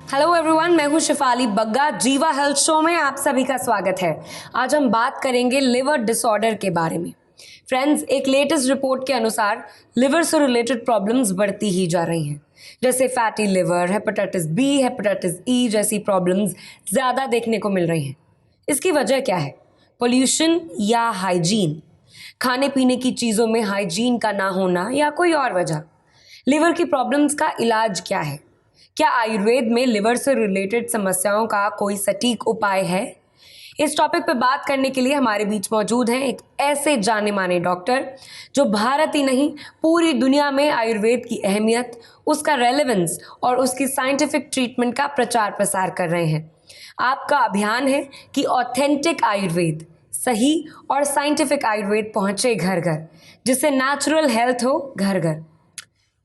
Hello everyone, मैं हूं शिफाली बग्गा। जीवा हेल्थ शो में आप सभी का स्वागत है। आज हम बात करेंगे लिवर डिसऑर्डर के बारे में। फ्रेंड्स, एक लेटेस्ट रिपोर्ट के अनुसार लिवर से रिलेटेड प्रॉब्लम्स बढ़ती ही जा रही हैं, जैसे fatty liver, hepatitis B, hepatitis E जैसी प्रॉब्लम्स ज़्यादा देखने को मिल रही हैं। इसकी वजह क्या है? पोल्यूशन या हाइजीन? खाने पीने की चीज़ों में हाइजीन का ना होना या कोई और वजह? लिवर की प्रॉब्लम्स का इलाज क्या है? क्या आयुर्वेद में लिवर से रिलेटेड समस्याओं का कोई सटीक उपाय है? इस टॉपिक पर बात करने के लिए हमारे बीच मौजूद हैं एक ऐसे जाने माने डॉक्टर जो भारत ही नहीं पूरी दुनिया में आयुर्वेद की अहमियत, उसका रेलेवेंस और उसकी साइंटिफिक ट्रीटमेंट का प्रचार प्रसार कर रहे हैं। आपका अभियान है कि ऑथेंटिक आयुर्वेद, सही और साइंटिफिक आयुर्वेद पहुंचे घर घर, जिससे नेचुरल हेल्थ हो घर घर।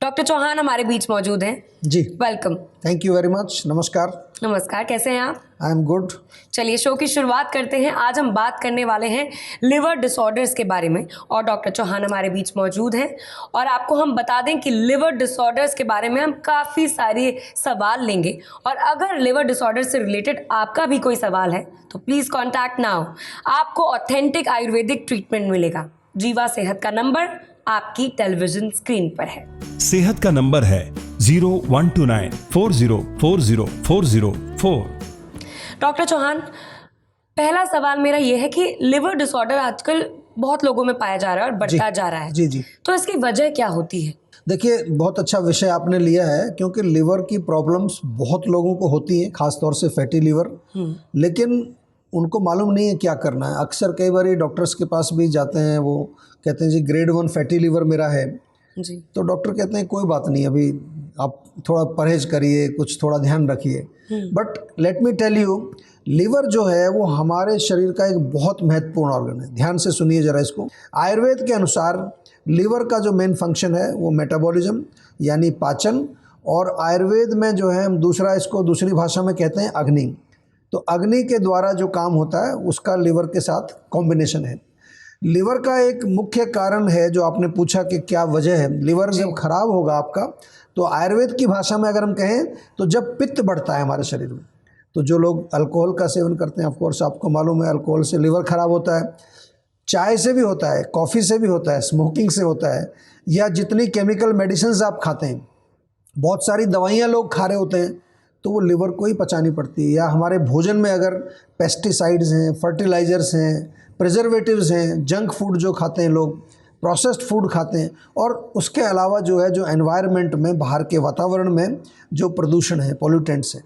डॉक्टर चौहान हमारे बीच मौजूद हैं। जी, welcome. Thank you very much. नमस्कार। नमस्कार, कैसे हैं आप? I am good. चलिए शो की शुरुआत करते हैं। आज हम बात करने वाले हैं लिवर डिसऑर्डर्स के बारे में और डॉक्टर चौहान हमारे बीच मौजूद हैं। और आपको हम बता दें कि लिवर डिसऑर्डर्स के बारे में हम काफ़ी सारे सवाल लेंगे, और अगर लिवर डिसऑर्डर से रिलेटेड आपका भी कोई सवाल है तो प्लीज़ कॉन्टैक्ट नाउ। आपको ऑथेंटिक आयुर्वेदिक ट्रीटमेंट मिलेगा। जीवा सेहत का नंबर आपकी टेलीविजन स्क्रीन पर है। सेहत का नंबर है 012940404004। डॉक्टर चौहान, पहला सवाल मेरा यह है कि लिवर डिसऑर्डर आजकल बहुत लोगों में पाया जा रहा है और बढ़ता जा रहा है। जी। तो इसकी वजह क्या होती है? देखिए, बहुत अच्छा विषय आपने लिया है, क्योंकि लिवर की प्रॉब्लम्स बहुत लोगों को होती हैं, खासतौर से फैटी लिवर। लेकिन उनको मालूम नहीं है क्या करना है। अक्सर कई बार डॉक्टर्स के पास भी जाते हैं, वो कहते हैं जी ग्रेड 1 फैटी लिवर मेरा है जी। तो डॉक्टर कहते हैं कोई बात नहीं, अभी आप थोड़ा परहेज करिए, कुछ थोड़ा ध्यान रखिए। But let me tell you, liver जो है वो हमारे शरीर का एक बहुत महत्वपूर्ण ऑर्गन है। ध्यान से सुनिए ज़रा इसको। आयुर्वेद के अनुसार लिवर का जो मेन फंक्शन है वो मेटाबॉलिज्म यानी पाचन, और आयुर्वेद में जो है हम इसको दूसरी भाषा में कहते हैं अग्नि। तो अग्नि के द्वारा जो काम होता है उसका लिवर के साथ कॉम्बिनेशन है। लिवर का एक मुख्य कारण है जो आपने पूछा कि क्या वजह है। लिवर जब खराब होगा आपका, तो आयुर्वेद की भाषा में अगर हम कहें तो जब पित्त बढ़ता है हमारे शरीर में, तो जो लोग अल्कोहल का सेवन करते हैं, ऑफ कोर्स आपको मालूम है अल्कोहल से लिवर खराब होता है, चाय से भी होता है, कॉफ़ी से भी होता है, स्मोकिंग से होता है, या जितनी केमिकल मेडिसिन आप खाते हैं, बहुत सारी दवाइयाँ लोग खा रहे होते हैं तो वो लिवर को ही पचानी पड़ती है। या हमारे भोजन में अगर पेस्टिसाइड्स हैं, फर्टिलाइज़र्स हैं, प्रिजर्वेटिव्स हैं, जंक फूड जो खाते हैं लोग, प्रोसेस्ड फूड खाते हैं, और उसके अलावा जो है जो एनवायरनमेंट में, बाहर के वातावरण में जो प्रदूषण है, पोल्यूटेंट्स हैं,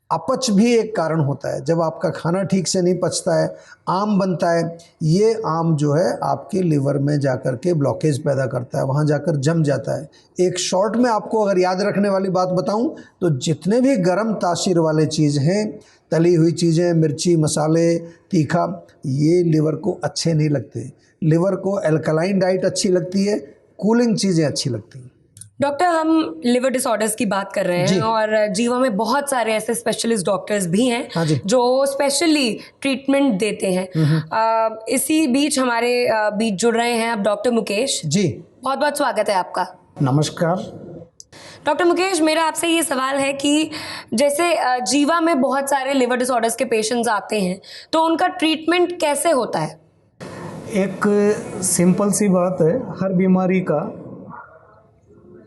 अपच भी एक कारण होता है। जब आपका खाना ठीक से नहीं पचता है, आम बनता है, ये आम जो है आपके लिवर में जाकर के ब्लॉकेज पैदा करता है, वहाँ जाकर जम जाता है। एक शॉर्ट में आपको अगर याद रखने वाली बात बताऊं तो जितने भी गर्म तासीर वाले चीज़ हैं, तली हुई चीज़ें, मिर्ची, मसाले, तीखा, ये लिवर को अच्छे नहीं लगते। लिवर को अल्कलाइन डाइट अच्छी लगती है, कूलिंग चीज़ें अच्छी लगती हैं। डॉक्टर, हम लिवर डिसऑर्डर्स की बात कर रहे हैं और जीवा में बहुत सारे ऐसे स्पेशलिस्ट डॉक्टर्स भी हैं जो स्पेशली ट्रीटमेंट देते हैं। इसी बीच हमारे बीच जुड़ रहे हैं अब डॉक्टर मुकेश जी। बहुत बहुत स्वागत है आपका। नमस्कार। डॉक्टर मुकेश, मेरा आपसे ये सवाल है कि जैसे जीवा में बहुत सारे लिवर डिसऑर्डर्स के पेशेंट्स आते हैं, तो उनका ट्रीटमेंट कैसे होता है? एक सिंपल सी बात है, हर बीमारी का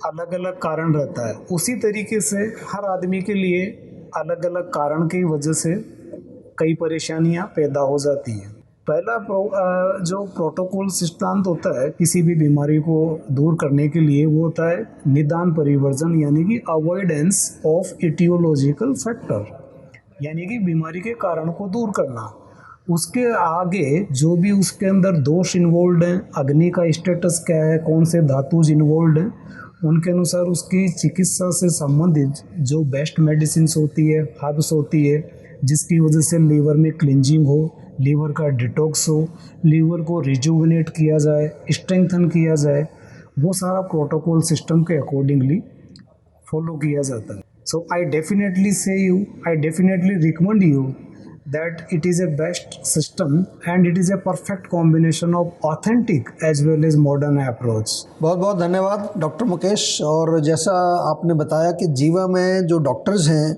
अलग अलग कारण रहता है। उसी तरीके से हर आदमी के लिए अलग अलग कारण की वजह से कई परेशानियां पैदा हो जाती हैं। पहला जो प्रोटोकॉल सिद्धांत होता है किसी भी बीमारी को दूर करने के लिए, वो होता है निदान परिवर्जन, यानी कि अवॉइडेंस ऑफ इटियोलॉजिकल फैक्टर, यानी कि बीमारी के कारण को दूर करना। उसके आगे जो भी उसके अंदर दोष इन्वॉल्व हैं, अग्नि का स्टेटस क्या है, कौन से धातुज इन्वॉल्व हैं, उनके अनुसार उसकी चिकित्सा से संबंधित जो बेस्ट मेडिसिन होती है, हर्ब्स होती है, जिसकी वजह से लीवर में क्लिंजिंग हो, लीवर का डिटॉक्स हो, लीवर को रिजुविनेट किया जाए, स्ट्रेंथन किया जाए, वो सारा प्रोटोकॉल सिस्टम के अकॉर्डिंगली फॉलो किया जाता है। So I definitely recommend you that it is a best system and it is a perfect combination of authentic as well as modern approach. बहुत बहुत धन्यवाद डॉक्टर मुकेश। और जैसा आपने बताया कि जीवा में जो डॉक्टर्स हैं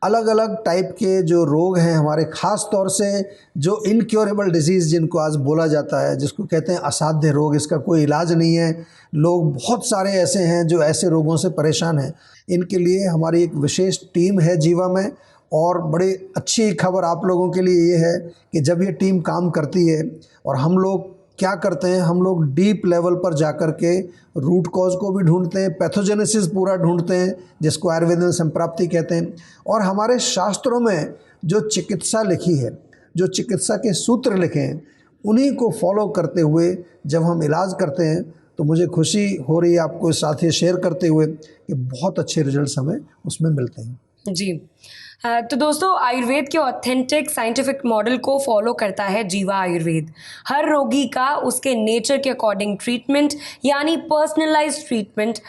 अलग अलग टाइप के जो रोग हैं हमारे, ख़ास तौर से जो इनक्योरेबल डिजीज़ जिनको आज बोला जाता है, जिसको कहते हैं असाध्य रोग, इसका कोई इलाज नहीं है, लोग बहुत सारे ऐसे हैं जो ऐसे रोगों से परेशान हैं, इनके लिए हमारी एक विशेष टीम है जीवा में। और बड़ी अच्छी खबर आप लोगों के लिए ये है कि जब ये टीम काम करती है और हम लोग क्या करते हैं, हम लोग डीप लेवल पर जाकर के रूट कॉज को भी ढूंढते हैं, पैथोजेनेसिस पूरा ढूंढते हैं, जिसको आयुर्वेद में संप्राप्ति कहते हैं। और हमारे शास्त्रों में जो चिकित्सा लिखी है, जो चिकित्सा के सूत्र लिखे हैं, उन्हीं को फॉलो करते हुए जब हम इलाज करते हैं तो मुझे खुशी हो रही है आपको साथ ही शेयर करते हुए कि बहुत अच्छे रिजल्ट्स हमें उसमें मिलते हैं। जी। तो दोस्तों, आयुर्वेद के ऑथेंटिक साइंटिफिक मॉडल को फॉलो करता है जीवा आयुर्वेद। हर रोगी का उसके नेचर के अकॉर्डिंग ट्रीटमेंट यानी पर्सनलाइज्ड ट्रीटमेंट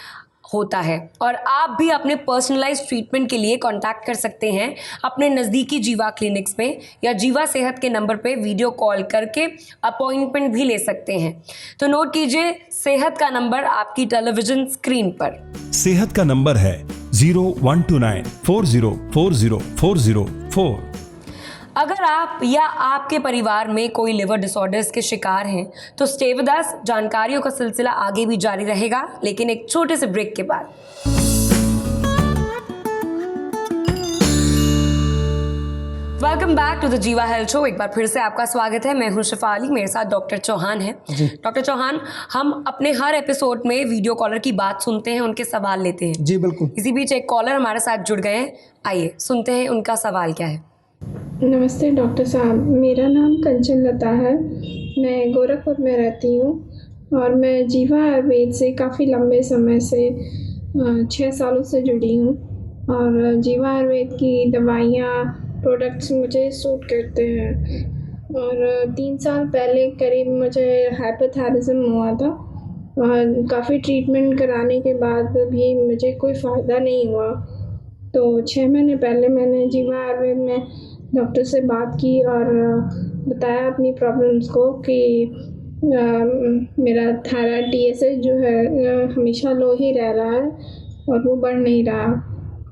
होता है, और आप भी अपने पर्सनलाइज्ड ट्रीटमेंट के लिए कांटेक्ट कर सकते हैं अपने नज़दीकी जीवा क्लिनिक्स में, या जीवा सेहत के नंबर पे वीडियो कॉल करके अपॉइंटमेंट भी ले सकते हैं। तो नोट कीजिए सेहत का नंबर आपकी टेलीविजन स्क्रीन पर। सेहत का नंबर है 012940404004। अगर आप या आपके परिवार में कोई लिवर डिसऑर्डर्स के शिकार हैं तो स्टे विद अस। जानकारियों का सिलसिला आगे भी जारी रहेगा, लेकिन एक छोटे से ब्रेक के बाद। वेलकम बैक टू द जीवा हेल्थ शो। एक बार फिर से आपका स्वागत है। मैं हूं शिफाली, मेरे साथ डॉक्टर चौहान हैं। डॉक्टर चौहान, हम अपने हर एपिसोड में वीडियो कॉलर की बात सुनते हैं, उनके सवाल लेते हैं। जी बिल्कुल। इसी बीच एक कॉलर हमारे साथ जुड़ गए हैं, आइए सुनते हैं उनका सवाल क्या है। नमस्ते डॉक्टर साहब, मेरा नाम कंचन लता है। मैं गोरखपुर में रहती हूँ और मैं जीवा आयुर्वेद से काफ़ी लंबे समय से 6 सालों से जुड़ी हूँ, और जीवा आयुर्वेद की दवाइयाँ, प्रोडक्ट्स मुझे सूट करते हैं। और 3 साल पहले करीब मुझे हाइपोथायराइडिज्म हुआ था, और काफ़ी ट्रीटमेंट कराने के बाद भी मुझे कोई फ़ायदा नहीं हुआ। तो 6 महीने पहले मैंने जीवा आयुर्वेद में डॉक्टर से बात की और बताया अपनी प्रॉब्लम्स को कि मेरा थायराइड TSH जो है हमेशा लो ही रह रहा है और वो बढ़ नहीं रहा।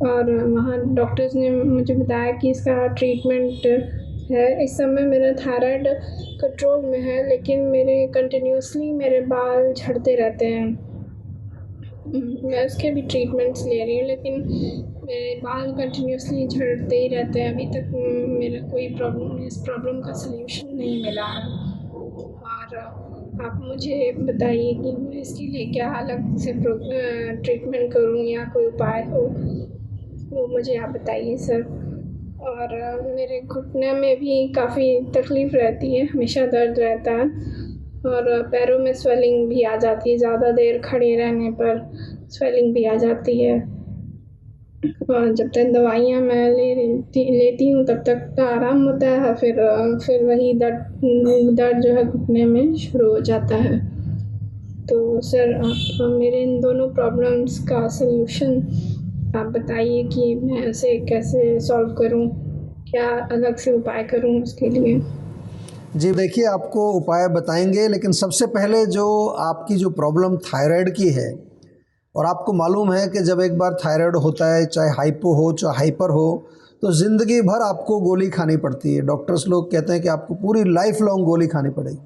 और वहाँ डॉक्टर्स ने मुझे बताया कि इसका ट्रीटमेंट है। इस समय मेरा थायराइड कंट्रोल में है, लेकिन मेरे कंटिन्यूसली मेरे बाल झड़ते रहते हैं। मैं उसके भी ट्रीटमेंट्स ले रही हूँ, लेकिन मेरे बाल कंटिन्यूसली झड़ते ही रहते हैं। अभी तक मेरा कोई इस प्रॉब्लम का सल्यूशन नहीं मिला है। और आप मुझे बताइए कि मैं इसके लिए क्या अलग से ट्रीटमेंट करूँ या कोई उपाय हो, वो मुझे आप बताइए सर। और मेरे घुटने में भी काफ़ी तकलीफ़ रहती है, हमेशा दर्द रहता है, और पैरों में स्वेलिंग भी आ जाती है। ज़्यादा देर खड़े रहने पर स्वेलिंग भी आ जाती है। और जब तक दवाइयाँ मैं लेती हूँ तब तक तो आराम होता है, फिर वही दर्द जो है घुटने में शुरू हो जाता है। तो सर, आप मेरे इन दोनों प्रॉब्लम्स का सल्यूशन आप बताइए कि मैं इसे कैसे सॉल्व करूँ, क्या अलग से उपाय करूँ उसके लिए। जी देखिए, आपको उपाय बताएंगे, लेकिन सबसे पहले जो आपकी जो प्रॉब्लम थायराइड की है, और आपको मालूम है कि जब एक बार थायराइड होता है, चाहे हाइपो हो चाहे हाइपर हो, तो ज़िंदगी भर आपको गोली खानी पड़ती है। डॉक्टर्स लोग कहते हैं कि आपको पूरी लाइफ लॉन्ग गोली खानी पड़ेगी।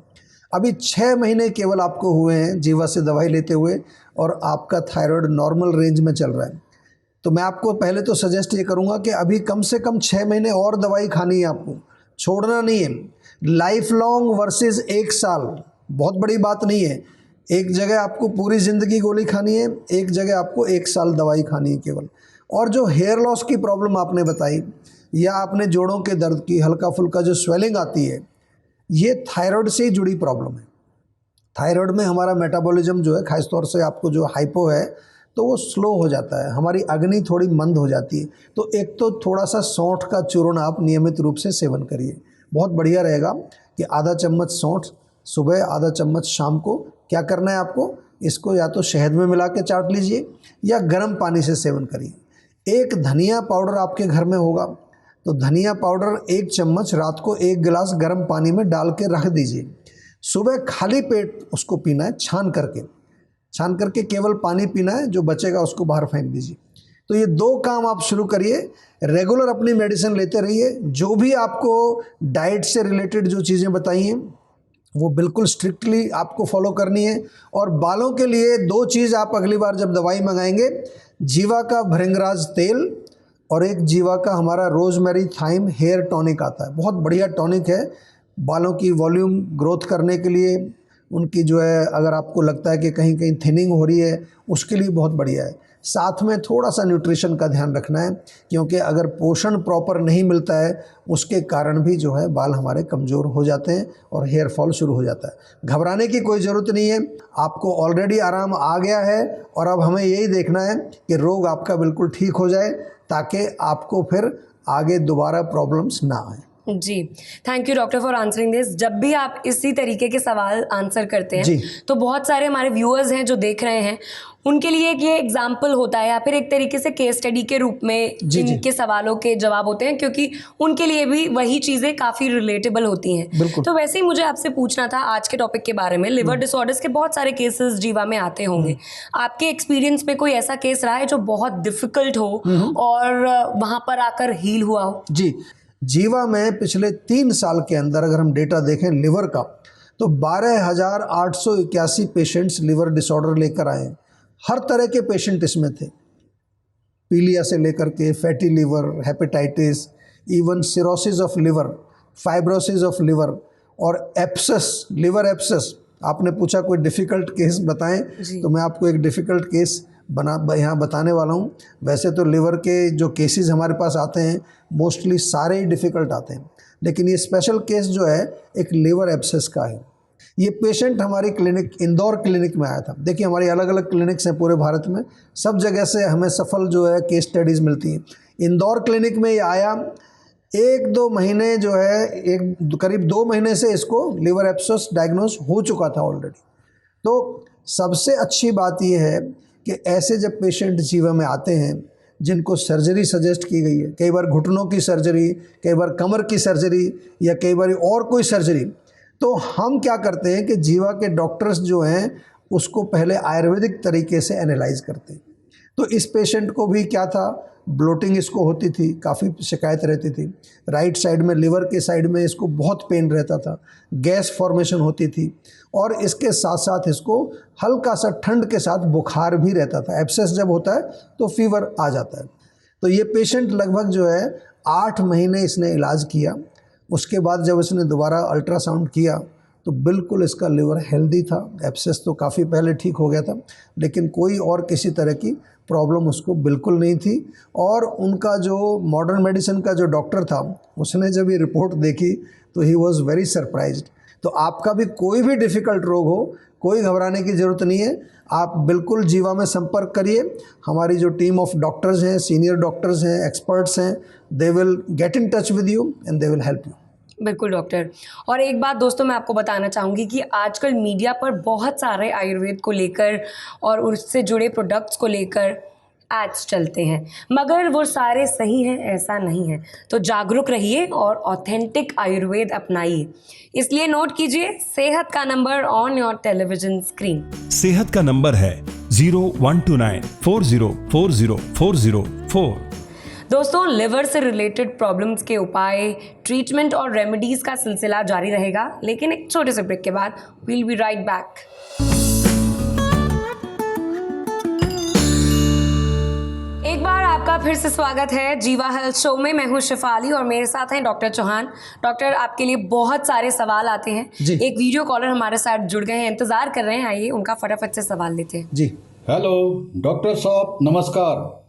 अभी 6 महीने केवल आपको हुए हैं जीवा से दवाई लेते हुए, और आपका थायराइड नॉर्मल रेंज में चल रहा है। तो मैं आपको पहले तो सजेस्ट ये करूँगा कि अभी कम से कम 6 महीने और दवाई खानी है, आपको छोड़ना नहीं है। लाइफ लॉन्ग वर्सेस 1 साल बहुत बड़ी बात नहीं है। एक जगह आपको पूरी ज़िंदगी गोली खानी है, एक जगह आपको 1 साल दवाई खानी है केवल। और जो हेयर लॉस की प्रॉब्लम आपने बताई, या आपने जोड़ों के दर्द की, हल्का फुल्का जो स्वेलिंग आती है, ये थायराइड से ही जुड़ी प्रॉब्लम है। थायराइड में हमारा मेटाबॉलिज्म जो है, खास तौर से आपको जो हाइपो है, तो वो स्लो हो जाता है, हमारी अग्नि थोड़ी मंद हो जाती है। तो एक तो थोड़ा सा सौंठ का चूर्ण आप नियमित रूप से सेवन करिए, बहुत बढ़िया रहेगा कि आधा चम्मच सौंठ सुबह, आधा चम्मच शाम को। क्या करना है आपको, इसको या तो शहद में मिला के चाट लीजिए या गर्म पानी से सेवन करिए। एक धनिया पाउडर आपके घर में होगा, तो धनिया पाउडर 1 चम्मच रात को 1 गिलास गर्म पानी में डाल के रख दीजिए। सुबह खाली पेट उसको पीना है, छान करके केवल पानी पीना है, जो बचेगा उसको बाहर फेंक दीजिए। तो ये 2 काम आप शुरू करिए, रेगुलर अपनी मेडिसिन लेते रहिए, जो भी आपको डाइट से रिलेटेड जो चीज़ें बताई हैं वो बिल्कुल स्ट्रिक्टली आपको फॉलो करनी है। और बालों के लिए 2 चीज़ आप अगली बार जब दवाई मंगाएंगे, जीवा का भृंगराज तेल और एक जीवा का हमारा रोजमेरी थाइम हेयर टॉनिक आता है, बहुत बढ़िया टॉनिक है बालों की वॉल्यूम ग्रोथ करने के लिए, उनकी जो है अगर आपको लगता है कि कहीं कहीं थिनिंग हो रही है उसके लिए बहुत बढ़िया है। साथ में थोड़ा सा न्यूट्रिशन का ध्यान रखना है, क्योंकि अगर पोषण प्रॉपर नहीं मिलता है उसके कारण भी जो है बाल हमारे कमज़ोर हो जाते हैं और हेयर फॉल शुरू हो जाता है। घबराने की कोई ज़रूरत नहीं है, आपको ऑलरेडी आराम आ गया है और अब हमें यही देखना है कि रोग आपका बिल्कुल ठीक हो जाए ताकि आपको फिर आगे दोबारा प्रॉब्लम्स ना आए। जी, thank you doctor for answering this. जब भी आप इसी तरीके के सवाल आंसर करते हैं तो बहुत सारे हमारे व्यूअर्स हैं जो देख रहे हैं, उनके लिए एक ये एग्जाम्पल होता है या फिर एक तरीके से केस स्टडी के रूप में इनके सवालों के जवाब होते हैं, क्योंकि उनके लिए भी वही चीज़ें काफ़ी रिलेटेबल होती हैं। तो वैसे ही मुझे आपसे पूछना था आज के टॉपिक के बारे में, लिवर डिसऑर्डर्स के बहुत सारे केसेस जीवा में आते होंगे। आपके एक्सपीरियंस में कोई ऐसा केस रहा है जो बहुत डिफिकल्ट हो और वहाँ पर आकर हील हुआ हो? जी, जीवा में पिछले 3 साल के अंदर अगर हम डेटा देखें लिवर का, तो 12,881 पेशेंट्स लिवर डिसऑर्डर लेकर आए। हर तरह के पेशेंट इसमें थे, पीलिया से लेकर के fatty liver, hepatitis, even cirrhosis of liver, fibrosis of liver और एप्सस, लिवर एप्सस। आपने पूछा कोई डिफ़िकल्ट केस बताएं, तो मैं आपको एक डिफ़िकल्ट केस यहाँ बताने वाला हूँ। वैसे तो लिवर के जो केसेस हमारे पास आते हैं मोस्टली सारे ही डिफ़िकल्ट आते हैं, लेकिन ये स्पेशल केस जो है एक लिवर एब्सेस का है। ये पेशेंट हमारी क्लिनिक, इंदौर क्लिनिक में आया था। देखिए हमारी अलग अलग क्लिनिक्स हैं पूरे भारत में, सब जगह से हमें सफल जो है केस स्टडीज़ मिलती हैं। इंदौर क्लिनिक में ये आया, 1-2 महीने जो है, करीब 2 महीने से इसको लिवर एब्सेस डायग्नोस हो चुका था ऑलरेडी। तो सबसे अच्छी बात ये है कि ऐसे जब पेशेंट जीवा में आते हैं जिनको सर्जरी सजेस्ट की गई है, कई बार घुटनों की सर्जरी, कई बार कमर की सर्जरी या कई बार और कोई सर्जरी, तो हम क्या करते हैं कि जीवा के डॉक्टर्स जो हैं उसको पहले आयुर्वेदिक तरीके से एनालाइज करते हैं। तो इस पेशेंट को भी क्या था, ब्लोटिंग इसको होती थी, काफ़ी शिकायत रहती थी, राइट साइड में लिवर के साइड में इसको बहुत पेन रहता था, गैस फॉर्मेशन होती थी और इसके साथ साथ इसको हल्का सा ठंड के साथ बुखार भी रहता था। एब्सेस जब होता है तो फीवर आ जाता है। तो ये पेशेंट लगभग जो है 8 महीने इसने इलाज किया। उसके बाद जब इसने दोबारा अल्ट्रासाउंड किया तो बिल्कुल इसका लिवर हेल्दी था, एब्सेस तो काफ़ी पहले ठीक हो गया था, लेकिन कोई और किसी तरह की प्रॉब्लम उसको बिल्कुल नहीं थी। और उनका जो मॉडर्न मेडिसिन का जो डॉक्टर था उसने जब ये रिपोर्ट देखी तो ही वॉज वेरी सरप्राइज्ड। तो आपका भी कोई भी डिफ़िकल्ट रोग हो, कोई घबराने की ज़रूरत नहीं है, आप बिल्कुल जीवा में संपर्क करिए। हमारी जो टीम ऑफ डॉक्टर्स हैं, सीनियर डॉक्टर्स हैं, एक्सपर्ट्स हैं, they will get in touch with you and they will help you. बिल्कुल डॉक्टर। और एक बात दोस्तों मैं आपको बताना चाहूँगी कि आजकल मीडिया पर बहुत सारे आयुर्वेद को लेकर और उससे जुड़े प्रोडक्ट्स को लेकर एड्स चलते हैं, मगर वो सारे सही हैं ऐसा नहीं है। तो जागरूक रहिए और ऑथेंटिक आयुर्वेद अपनाइए। इसलिए नोट कीजिए सेहत का number on your television screen. सेहत का नंबर है 0129 4040 404। दोस्तों, लिवर से रिलेटेड प्रॉब्लम्स के उपाय, ट्रीटमेंट और रेमेडीज का सिलसिला जारी रहेगा, लेकिन एक छोटे से ब्रेक के बाद वील बी राइट बैक। एक बार आपका फिर से स्वागत है जीवा हेल्थ शो में। मैं हूं शिफाली और मेरे साथ हैं डॉक्टर चौहान। डॉक्टर, आपके लिए बहुत सारे सवाल आते हैं। एक वीडियो कॉलर हमारे साथ जुड़ गए हैं, इंतजार कर रहे हैं, आइए उनका फटाफट से सवाल लेते हैं। जी हेलो डॉक्टर साहब, नमस्कार।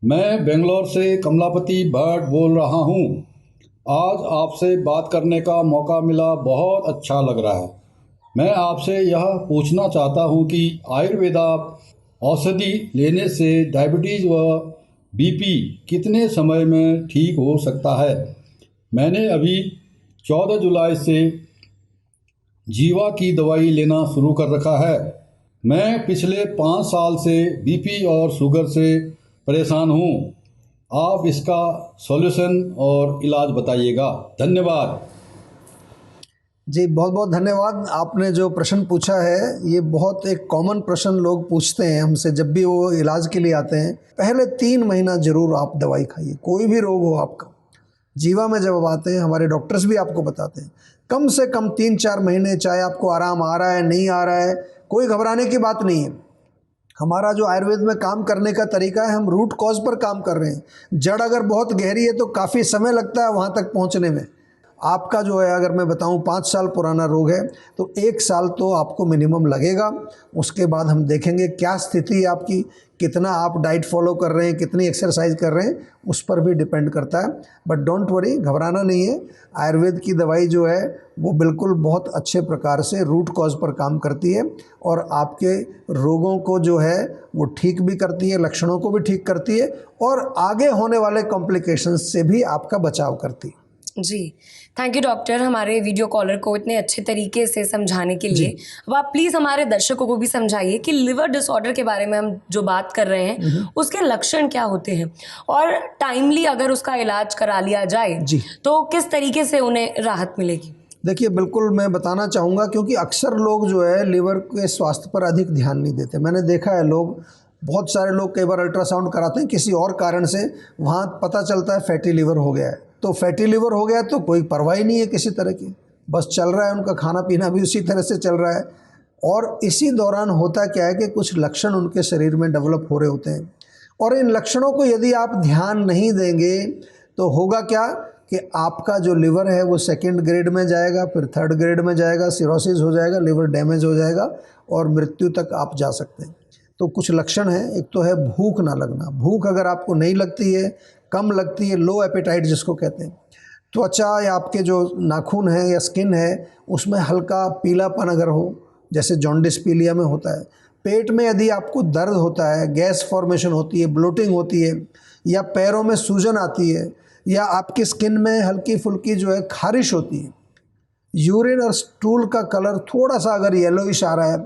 मैं बेंगलोर से कमलापति भट्ट बोल रहा हूँ। आज आपसे बात करने का मौका मिला, बहुत अच्छा लग रहा है। मैं आपसे यह पूछना चाहता हूँ कि आयुर्वेदा औषधि लेने से डायबिटीज़ व बीपी कितने समय में ठीक हो सकता है। मैंने अभी 14 जुलाई से जीवा की दवाई लेना शुरू कर रखा है। मैं पिछले 5 साल से बीपी और शुगर से परेशान हूँ। आप इसका सॉल्यूशन और इलाज बताइएगा। धन्यवाद। जी बहुत बहुत धन्यवाद। आपने जो प्रश्न पूछा है ये बहुत एक कॉमन प्रश्न लोग पूछते हैं हमसे जब भी वो इलाज के लिए आते हैं। पहले 3 महीना ज़रूर आप दवाई खाइए, कोई भी रोग हो आपका। जीवा में जब आते हैं हमारे डॉक्टर्स भी आपको बताते हैं कम से कम 3-4 महीने, चाहे आपको आराम आ रहा है नहीं आ रहा है, कोई घबराने की बात नहीं है। हमारा जो आयुर्वेद में काम करने का तरीका है, हम रूट कॉज पर काम कर रहे हैं। जड़ अगर बहुत गहरी है तो काफ़ी समय लगता है वहाँ तक पहुँचने में। आपका जो है अगर मैं बताऊं 5 साल पुराना रोग है तो 1 साल तो आपको मिनिमम लगेगा। उसके बाद हम देखेंगे क्या स्थिति है आपकी, कितना आप डाइट फॉलो कर रहे हैं, कितनी एक्सरसाइज कर रहे हैं, उस पर भी डिपेंड करता है। बट डोंट वरी, घबराना नहीं है। आयुर्वेद की दवाई जो है वो बिल्कुल बहुत अच्छे प्रकार से रूट कॉज पर काम करती है और आपके रोगों को जो है वो ठीक भी करती है, लक्षणों को भी ठीक करती है और आगे होने वाले कॉम्प्लिकेशंस से भी आपका बचाव करती है। जी, थैंक यू डॉक्टर, हमारे वीडियो कॉलर को इतने अच्छे तरीके से समझाने के लिए। अब आप प्लीज़ हमारे दर्शकों को भी समझाइए कि लिवर डिसऑर्डर के बारे में हम जो बात कर रहे हैं उसके लक्षण क्या होते हैं और टाइमली अगर उसका इलाज करा लिया जाए जी तो किस तरीके से उन्हें राहत मिलेगी। देखिए बिल्कुल मैं बताना चाहूँगा क्योंकि अक्सर लोग जो है लिवर के स्वास्थ्य पर अधिक ध्यान नहीं देते। मैंने देखा है लोग, बहुत सारे लोग कई बार अल्ट्रासाउंड कराते हैं किसी और कारण से, वहाँ पता चलता है फैटी लिवर हो गया है। तो फैटी लिवर हो गया तो कोई परवाह ही नहीं है किसी तरह की, बस चल रहा है, उनका खाना पीना भी उसी तरह से चल रहा है। और इसी दौरान होता क्या है कि कुछ लक्षण उनके शरीर में डेवलप हो रहे होते हैं और इन लक्षणों को यदि आप ध्यान नहीं देंगे तो होगा क्या कि आपका जो लिवर है वो 2nd ग्रेड में जाएगा, फिर 3rd ग्रेड में जाएगा, सिरोसिस हो जाएगा, लिवर डैमेज हो जाएगा और मृत्यु तक आप जा सकते हैं। तो कुछ लक्षण हैं, एक तो है भूख ना लगना। भूख अगर आपको नहीं लगती है, कम लगती है, लो एपेटाइट जिसको कहते हैं, त्वचा या आपके जो नाखून है या स्किन है उसमें हल्का पीलापन अगर हो, जैसे जॉन्डिस पीलिया में होता है, पेट में यदि आपको दर्द होता है, गैस फॉर्मेशन होती है, ब्लोटिंग होती है या पैरों में सूजन आती है या आपकी स्किन में हल्की फुल्की जो है खारिश होती है, यूरिन और स्टूल का कलर थोड़ा सा अगर येलोइश आ रहा है,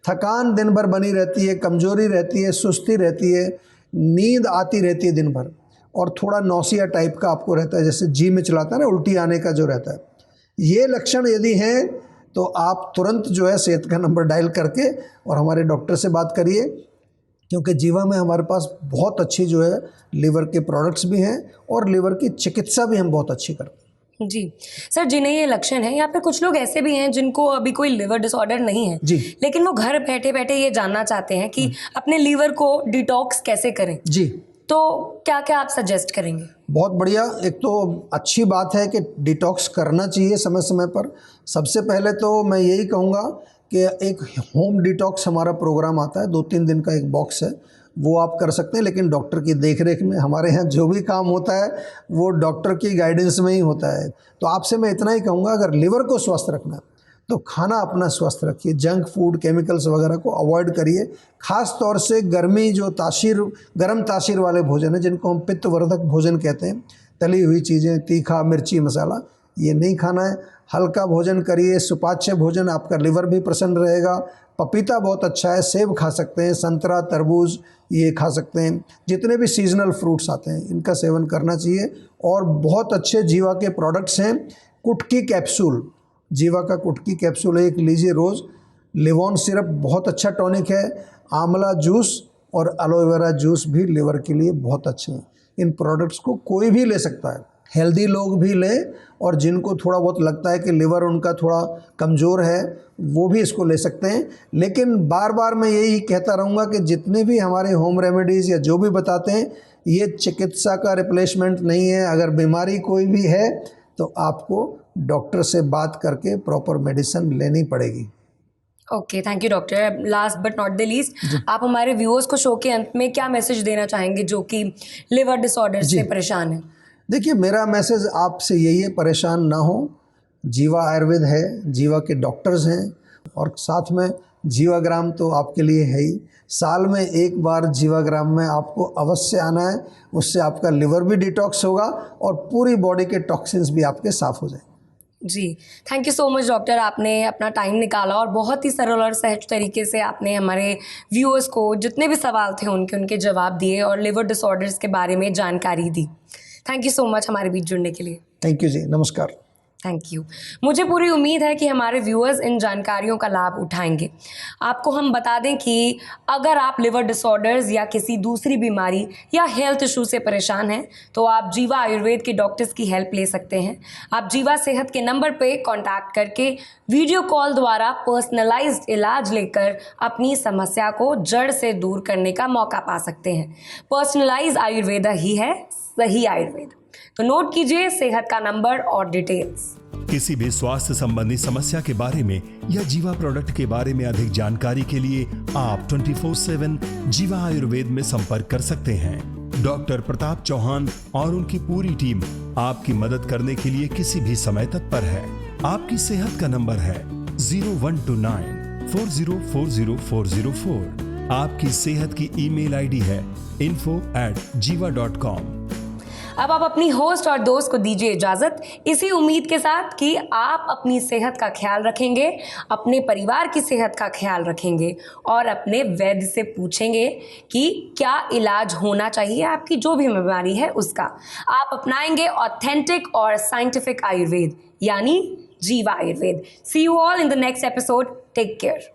थकान दिन भर बनी रहती है, कमजोरी रहती है, सुस्ती रहती है, नींद आती रहती है दिन भर और थोड़ा नौसिया टाइप का आपको रहता है, जैसे जी में चलाता है ना, उल्टी आने का जो रहता है, ये लक्षण यदि हैं तो आप तुरंत जो है सेहत का नंबर डायल करके और हमारे डॉक्टर से बात करिए, क्योंकि जीवा में हमारे पास बहुत अच्छी जो है लिवर के प्रोडक्ट्स भी हैं और लिवर की चिकित्सा भी हम बहुत अच्छी करते हैं। जी सर, जिन्हें ये लक्षण है या फिर कुछ लोग ऐसे भी हैं जिनको अभी कोई लिवर डिसऑर्डर नहीं है जी, लेकिन वो घर बैठे बैठे ये जानना चाहते हैं कि अपने लीवर को डिटॉक्स कैसे करें, जी तो क्या क्या आप सजेस्ट करेंगे। बहुत बढ़िया। एक तो अच्छी बात है कि डिटॉक्स करना चाहिए समय समय पर। सबसे पहले तो मैं यही कहूँगा कि एक होम डिटॉक्स हमारा प्रोग्राम आता है, 2-3 दिन का एक बॉक्स है, वो आप कर सकते हैं, लेकिन डॉक्टर की देखरेख में। हमारे यहाँ जो भी काम होता है वो डॉक्टर की गाइडेंस में ही होता है। तो आपसे मैं इतना ही कहूँगा, अगर लिवर को स्वस्थ रखना है तो खाना अपना स्वस्थ रखिए, जंक फूड, केमिकल्स वगैरह को अवॉइड करिए। ख़ास तौर से गर्मी जो गर्म तासीर वाले भोजन है, जिनको हम पित्तवर्धक भोजन कहते हैं, तली हुई चीज़ें, तीखा, मिर्ची, मसाला, ये नहीं खाना है। हल्का भोजन करिए, सुपाच्य भोजन, आपका लिवर भी प्रसन्न रहेगा। पपीता बहुत अच्छा है, सेब खा सकते हैं, संतरा, तरबूज ये खा सकते हैं। जितने भी सीजनल फ्रूट्स आते हैं इनका सेवन करना चाहिए। और बहुत अच्छे जीवा के प्रोडक्ट्स हैं, कुटकी कैप्सूल, जीवा का कुटकी कैप्सूल एक लीजिए रोज़। लिवॉन सिरप बहुत अच्छा टॉनिक है। आंवला जूस और एलोवेरा जूस भी लिवर के लिए बहुत अच्छे हैं। इन प्रोडक्ट्स को कोई भी ले सकता है, हेल्दी लोग भी लें और जिनको थोड़ा बहुत लगता है कि लिवर उनका थोड़ा कमज़ोर है वो भी इसको ले सकते हैं। लेकिन बार बार मैं यही कहता रहूँगा कि जितने भी हमारे होम रेमेडीज़ या जो भी बताते हैं ये चिकित्सा का रिप्लेसमेंट नहीं है। अगर बीमारी कोई भी है तो आपको डॉक्टर से बात करके प्रॉपर मेडिसिन लेनी पड़ेगी। Okay, thank you doctor. Last but not the least, आप हमारे व्यूअर्स को शो के अंत में क्या मैसेज देना चाहेंगे जो कि लिवर डिसऑर्डर से परेशान है। देखिए, मेरा मैसेज आपसे यही है, परेशान ना हो। जीवा आयुर्वेद है, जीवा के डॉक्टर्स हैं और साथ में जीवाग्राम तो आपके लिए है ही। साल में एक बार जीवाग्राम में आपको अवश्य आना है, उससे आपका लिवर भी डिटॉक्स होगा और पूरी बॉडी के टॉक्सिन्स भी आपके साफ़ हो जाए। जी, thank you so much doctor, आपने अपना टाइम निकाला और बहुत ही सरल और सहज तरीके से आपने हमारे व्यूअर्स को जितने भी सवाल थे उनके जवाब दिए और लिवर डिसऑर्डर्स के बारे में जानकारी दी। थैंक यू सो मच हमारे बीच जुड़ने के लिए। थैंक यू जी, नमस्कार। Thank you. मुझे पूरी उम्मीद है कि हमारे व्यूअर्स इन जानकारियों का लाभ उठाएंगे। आपको हम बता दें कि अगर आप लिवर डिसऑर्डर्स या किसी दूसरी बीमारी या हेल्थ इशू से परेशान हैं तो आप जीवा आयुर्वेद के डॉक्टर्स की हेल्प ले सकते हैं। आप जीवा सेहत के नंबर पे कांटेक्ट करके वीडियो कॉल द्वारा पर्सनलाइज्ड इलाज लेकर अपनी समस्या को जड़ से दूर करने का मौका पा सकते हैं। पर्सनलाइज्ड आयुर्वेदा ही है सही आयुर्वेद। तो नोट कीजिए सेहत का नंबर और डिटेल्स। किसी भी स्वास्थ्य संबंधी समस्या के बारे में या जीवा प्रोडक्ट के बारे में अधिक जानकारी के लिए आप 24/7 जीवा आयुर्वेद में संपर्क कर सकते हैं। डॉक्टर प्रताप चौहान और उनकी पूरी टीम आपकी मदद करने के लिए किसी भी समय तत्पर है। आपकी सेहत का नंबर है 0129 40400404। आपकी सेहत की ईमेल आईडी है info@jiva.com। अब आप अपनी होस्ट और दोस्त को दीजिए इजाजत, इसी उम्मीद के साथ कि आप अपनी सेहत का ख्याल रखेंगे, अपने परिवार की सेहत का ख्याल रखेंगे और अपने वैद्य से पूछेंगे कि क्या इलाज होना चाहिए आपकी जो भी बीमारी है उसका। आप अपनाएंगे ऑथेंटिक और साइंटिफिक आयुर्वेद यानी Jiva Ayurveda. See you all in the next episode. Take care.